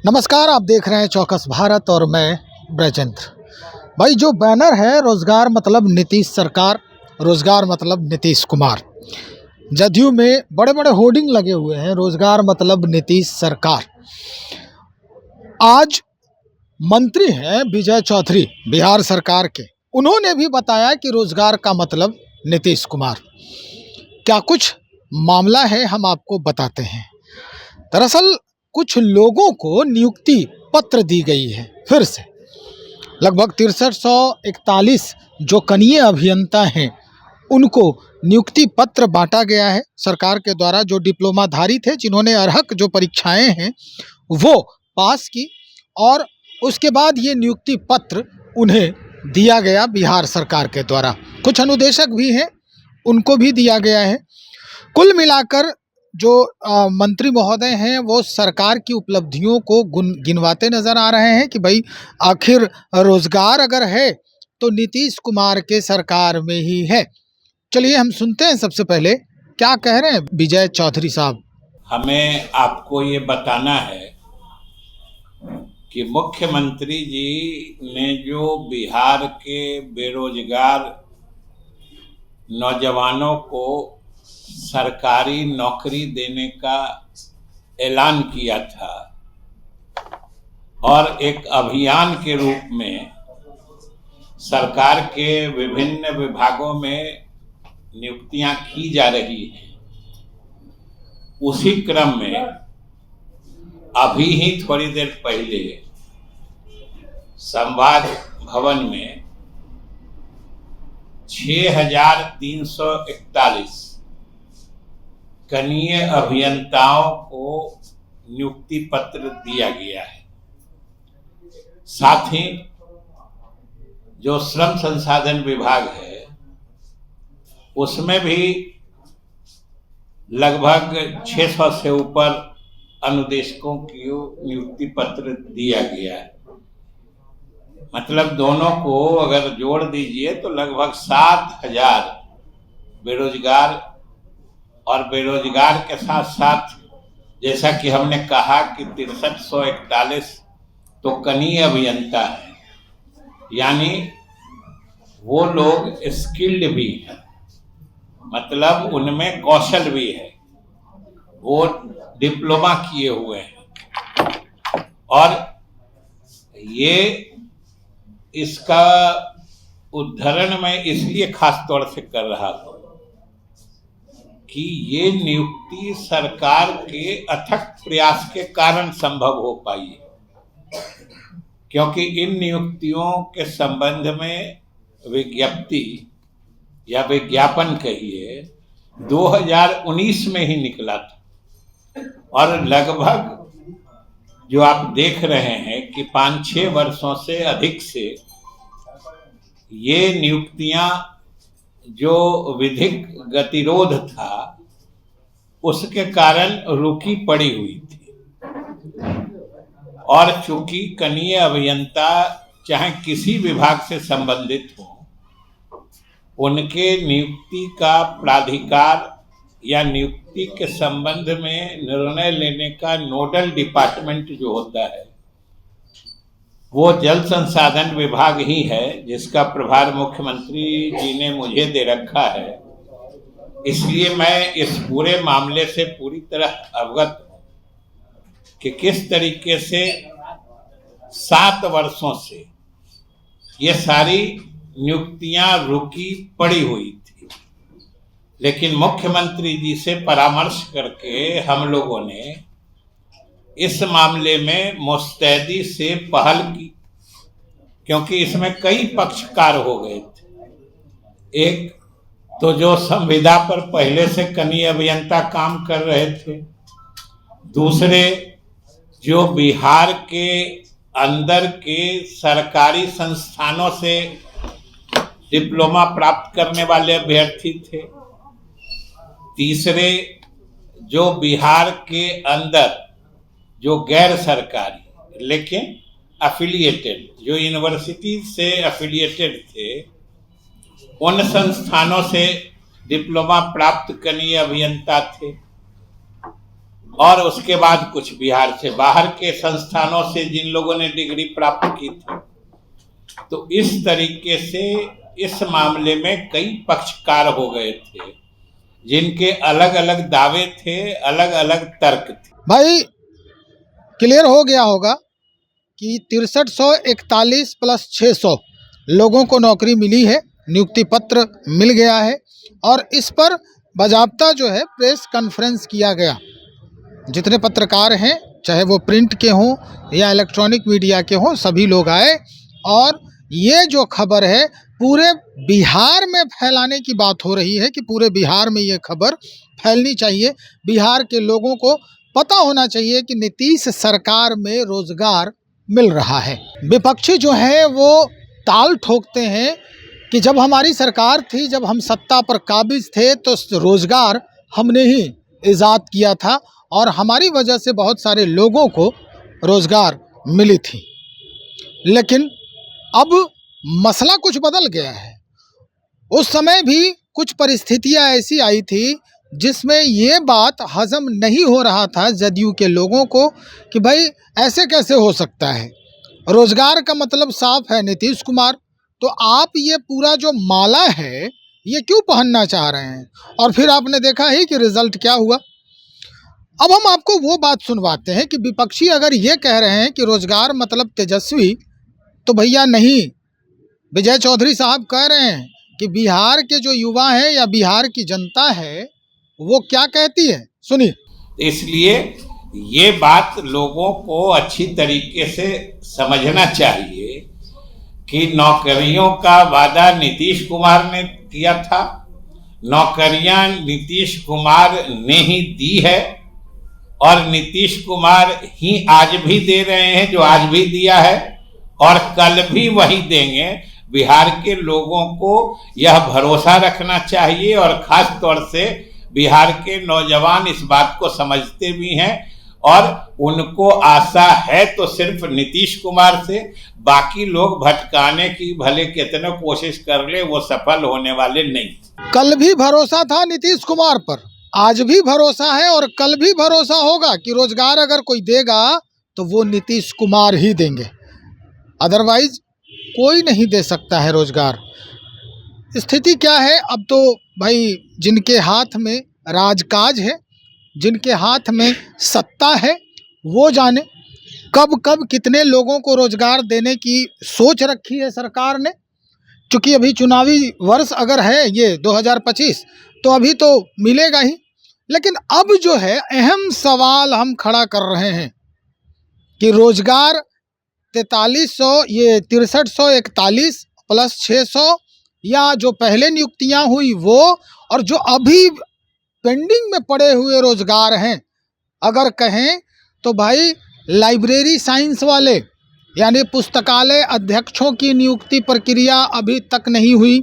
नमस्कार, आप देख रहे हैं चौकस भारत और मैं ब्रजेंद्र। भाई, जो बैनर है रोजगार मतलब नीतीश सरकार, रोजगार मतलब नीतीश कुमार। जदयू में बड़े बड़े होर्डिंग लगे हुए हैं, रोजगार मतलब नीतीश सरकार। आज मंत्री हैं विजय चौधरी बिहार सरकार के, उन्होंने भी बताया कि रोजगार का मतलब नीतीश कुमार। क्या कुछ मामला है, हम आपको बताते हैं। दरअसल कुछ लोगों को नियुक्ति पत्र दी गई है। फिर से लगभग 6341 जो कनीय अभियंता हैं उनको नियुक्ति पत्र बांटा गया है सरकार के द्वारा। जो डिप्लोमाधारी थे, जिन्होंने अर्हक जो परीक्षाएं हैं वो पास की, और उसके बाद ये नियुक्ति पत्र उन्हें दिया गया बिहार सरकार के द्वारा। कुछ अनुदेशक भी हैं, उनको भी दिया गया है। कुल मिलाकर जो मंत्री महोदय हैं वो सरकार की उपलब्धियों को गिनवाते नजर आ रहे हैं कि भाई आखिर रोजगार अगर है तो नीतीश कुमार के सरकार में ही है। चलिए हम सुनते हैं सबसे पहले क्या कह रहे हैं विजय चौधरी साहब। हमें आपको ये बताना है कि मुख्यमंत्री जी ने जो बिहार के बेरोजगार नौजवानों को सरकारी नौकरी देने का ऐलान किया था और एक अभियान के रूप में सरकार के विभिन्न विभागों में नियुक्तियां की जा रही हैं, उसी क्रम में अभी ही थोड़ी देर पहले संवाद भवन में 6341 कनीय अभियंताओं को नियुक्ति पत्र दिया गया है। साथ ही जो श्रम संसाधन विभाग है उसमें भी लगभग 600 से ऊपर अनुदेशकों की नियुक्ति पत्र दिया गया है। मतलब दोनों को अगर जोड़ दीजिए तो लगभग 7000 बेरोजगार, और बेरोजगार के साथ साथ जैसा कि हमने कहा कि 6341 तो कनीय अभियंता है, यानी वो लोग स्किल्ड भी हैं, मतलब उनमें कौशल भी है, वो डिप्लोमा किए हुए हैं। और ये इसका उद्धरण मैं इसलिए खास तौर से कर रहा हूं कि ये नियुक्ति सरकार के अथक प्रयास के कारण संभव हो पाई है, क्योंकि इन नियुक्तियों के संबंध में विज्ञप्ति या विज्ञापन कहिए 2019 में ही निकला था, और लगभग जो आप देख रहे हैं कि 5-6 वर्षों से अधिक से ये नियुक्तियां जो विधिक गतिरोध था उसके कारण रुकी पड़ी हुई थी। और चूंकि कनीय अभियंता चाहे किसी विभाग से संबंधित हो, उनके नियुक्ति का प्राधिकार या नियुक्ति के संबंध में निर्णय लेने का नोडल डिपार्टमेंट जो होता है वो जल संसाधन विभाग ही है, जिसका प्रभार मुख्यमंत्री जी ने मुझे दे रखा है। इसलिए मैं इस पूरे मामले से पूरी तरह अवगत हूं कि किस तरीके से 7 वर्षों से ये सारी नियुक्तियां रुकी पड़ी हुई थी। लेकिन मुख्यमंत्री जी से परामर्श करके हम लोगों ने इस मामले में मुस्तैदी से पहल की, क्योंकि इसमें कई पक्षकार हो गए थे। एक तो जो संविदा पर पहले से कनीय अभियंता काम कर रहे थे, दूसरे जो बिहार के अंदर के सरकारी संस्थानों से डिप्लोमा प्राप्त करने वाले अभ्यर्थी थे, तीसरे जो बिहार के अंदर जो गैर सरकारी लेकिन एफिलिएटेड, जो यूनिवर्सिटी से एफिलिएटेड थे, उन संस्थानों से डिप्लोमा प्राप्त कनीय अभियंता थे। और उसके बाद कुछ बिहार से बाहर के संस्थानों से जिन लोगों ने डिग्री प्राप्त की थी। तो इस तरीके से इस मामले में कई पक्षकार हो गए थे, जिनके अलग अलग दावे थे, अलग अलग तर्क थे। भाई क्लियर हो गया होगा कि 6341 प्लस 600 लोगों को नौकरी मिली है, नियुक्ति पत्र मिल गया है और इस पर बाजाबता जो है प्रेस कॉन्फ्रेंस किया गया। जितने पत्रकार हैं, चाहे वो प्रिंट के हों या इलेक्ट्रॉनिक मीडिया के हों, सभी लोग आए और ये जो खबर है पूरे बिहार में फैलाने की बात हो रही है कि पूरे बिहार में ये खबर फैलनी चाहिए। बिहार के लोगों को पता होना चाहिए कि नीतीश सरकार में रोजगार मिल रहा है। विपक्षी जो है वो ताल ठोकते हैं कि जब हमारी सरकार थी, जब हम सत्ता पर काबिज थे तो रोजगार हमने ही ईजाद किया था और हमारी वजह से बहुत सारे लोगों को रोजगार मिली थी। लेकिन अब मसला कुछ बदल गया है। उस समय भी कुछ परिस्थितियां ऐसी आई थी जिसमें ये बात हजम नहीं हो रहा था जदयू के लोगों को कि भाई ऐसे कैसे हो सकता है, रोजगार का मतलब साफ है नीतीश कुमार, तो आप ये पूरा जो माला है ये क्यों पहनना चाह रहे हैं। और फिर आपने देखा ही कि रिजल्ट क्या हुआ। अब हम आपको वो बात सुनवाते हैं कि विपक्षी अगर ये कह रहे हैं कि रोजगार मतलब तेजस्वी, तो भैया नहीं, विजय चौधरी साहब कह रहे हैं कि बिहार के जो युवा हैं या बिहार की जनता है वो क्या कहती है, सुनिए। इसलिए ये बात लोगों को अच्छी तरीके से समझना चाहिए कि नौकरियों का वादा नीतीश कुमार ने किया था, नौकरियां नीतीश कुमार ने ही दी है और नीतीश कुमार ही आज भी दे रहे हैं, जो आज भी दिया है और कल भी वही देंगे। बिहार के लोगों को यह भरोसा रखना चाहिए और खास तौर से बिहार के नौजवान इस बात को समझते भी हैं और उनको आशा है तो सिर्फ नीतीश कुमार से, बाकी लोग भटकाने की भले कितने कोशिश कर ले वो सफल होने वाले नहीं। कल भी भरोसा था नीतीश कुमार पर, आज भी भरोसा है और कल भी भरोसा होगा कि रोजगार अगर कोई देगा तो वो नीतीश कुमार ही देंगे, अदरवाइज कोई नहीं दे सकता है रोजगार। स्थिति क्या है अब तो भाई जिनके हाथ में राजकाज है, जिनके हाथ में सत्ता है, वो जाने कब कब कितने लोगों को रोजगार देने की सोच रखी है सरकार ने। चूँकि अभी चुनावी वर्ष अगर है ये 2025 तो अभी तो मिलेगा ही, लेकिन अब जो है अहम सवाल हम खड़ा कर रहे हैं कि रोजगार 6341 प्लस 600 या जो पहले नियुक्तियां हुई वो, और जो अभी पेंडिंग में पड़े हुए रोजगार हैं, अगर कहें तो भाई लाइब्रेरी साइंस वाले यानी पुस्तकालय अध्यक्षों की नियुक्ति प्रक्रिया अभी तक नहीं हुई,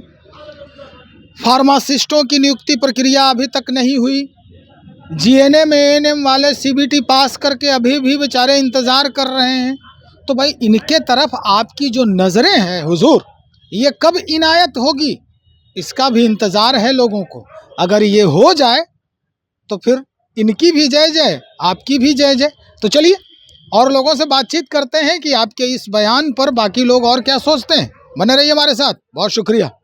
फार्मासिस्टों की नियुक्ति प्रक्रिया अभी तक नहीं हुई, जीएनएम एएनएम वाले सीबीटी पास करके अभी भी बेचारे इंतज़ार कर रहे हैं। तो भाई इनके तरफ आपकी जो नज़रें हैं हुजूर, ये कब इनायत होगी, इसका भी इंतज़ार है लोगों को। अगर ये हो जाए तो फिर इनकी भी जय जय, आपकी भी जय जय। तो चलिए और लोगों से बातचीत करते हैं कि आपके इस बयान पर बाकी लोग और क्या सोचते हैं। बने रहिए हमारे साथ, बहुत शुक्रिया।